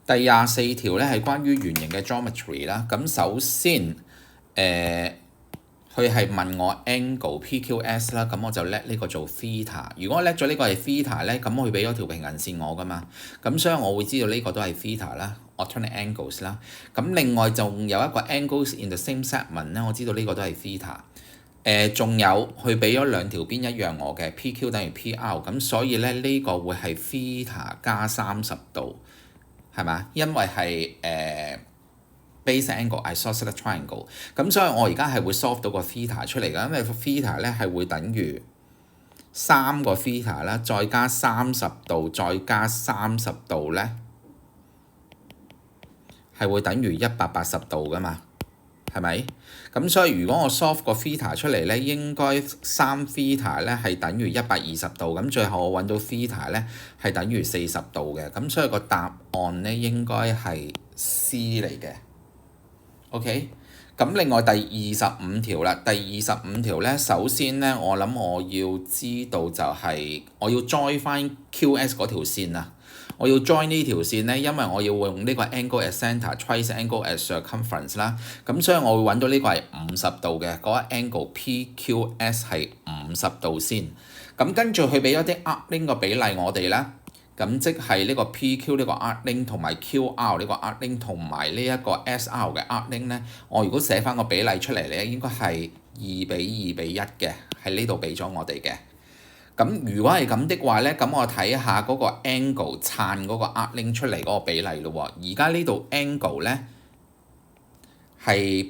第24條咧係關於圓形嘅 geometry 啦。咁首先佢係問我 angle PQS 啦，咁我就叻呢個做 theta。如果我叻咗呢個係 theta 咧，咁佢俾咗條平行線我噶嘛，咁所以我會知道呢個都係 theta 啦 alternate angles 啦。咁另外仲有一個 angles in the same segment 咧，我知道呢個都係 theta。仲有佢俾咗兩條邊一樣我嘅 PQ 等於 PR，咁所以咧呢個會係 theta 加30度，係咪？因為係base angle isosceles triangle， 咁所以我而家係會 solve 到個 theta 出嚟㗎，因為 theta 咧係會等於3個 theta 啦，再加30度，再加30度咧係會等於180度㗎嘛，係咪？咁所以如果我 solve 個 theta 出嚟咧，應該3 theta 咧係等於120度，咁最後我揾到 theta 咧係等於40度嘅，咁所以個答案咧應該係 C 嚟嘅。OK， 咁另外第25條啦，第25條咧，首先咧，我諗我要知道就係我要 join 翻 QS 嗰條線啊，我要 join 呢條線咧，因為我要用呢個 angle at center twice angle at circumference 啦，咁所以我會揾到呢個係50度嘅，嗰個 angle PQS 係50度先，咁跟住佢俾咗啲 arcling 個比例我哋啦。咁即係呢個 PQ 呢個 arcling 同埋 QR 呢個 arcling 同埋呢一個 SR 嘅 arcling咧，我如果寫翻個比例出嚟咧，應該係2:1嘅，喺呢度俾咗我哋嘅。咁如果係咁的話咧，咁我睇下嗰個 angle 撐嗰個 arcling 出嚟嗰個比例咯喎。而家呢度 angle 咧係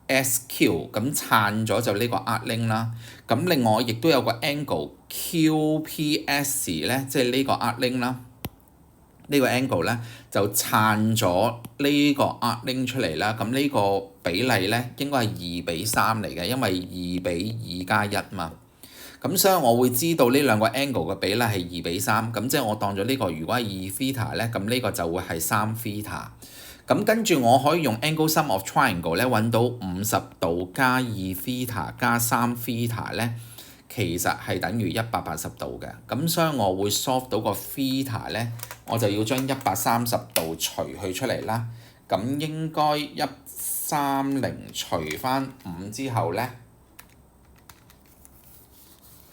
PSQ， 咁撐咗就呢個 arcling 啦。咁另外亦都有個 angle QPS 咧，即係呢個 arcling 啦。呢個 angle 咧就撐咗呢個 arcling 出嚟啦。咁呢個比例咧應該係2:3嚟嘅，因為2:2+1嘛。咁所以我會知道呢兩個 angle 嘅比例係2:3。咁即係我當咗呢個如果係2 theta 咧，咁呢個就會係3 theta。咁跟住我可以用 angle sum of triangle 咧揾到50度加2 theta 加3 theta 咧，其實係等於180度嘅。咁所以我會 solve 到個 theta 咧，我就要將130度除去出嚟啦。咁應該130除翻5之後咧，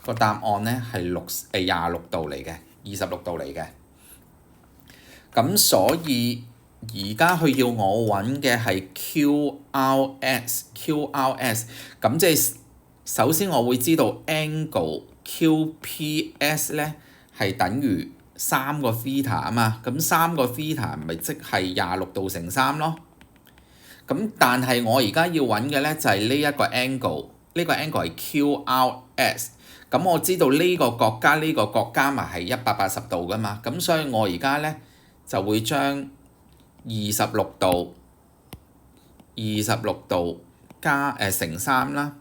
個答案咧係26度嚟嘅，26度嚟嘅。咁所以而家佢要我揾嘅係 QRS，咁即係首先我會知道 angle QPS 咧係等於3個 theta 啊嘛，咁3個 theta 咪即係26度乘3咯。咁但係我而家要揾嘅咧就係呢一個 angle，呢個 angle 係 QRS。咁我知道呢個角加呢個角加埋係180度噶嘛，咁所以我而家咧就會將26度加乘3啦，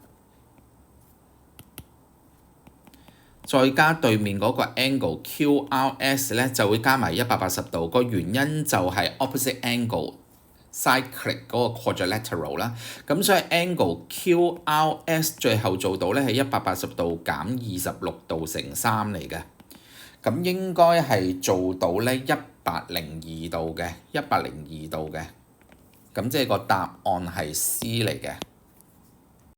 再加對面嗰個 angle QRS 咧就會加埋180度。個原因就係 opposite angle cyclic 嗰個 quadrilateral 啦。咁所以 angle QRS 最後做到咧係180度減26度乘3嚟嘅。咁應該係做到咧102度嘅，咁即係個答案係 C 嚟嘅。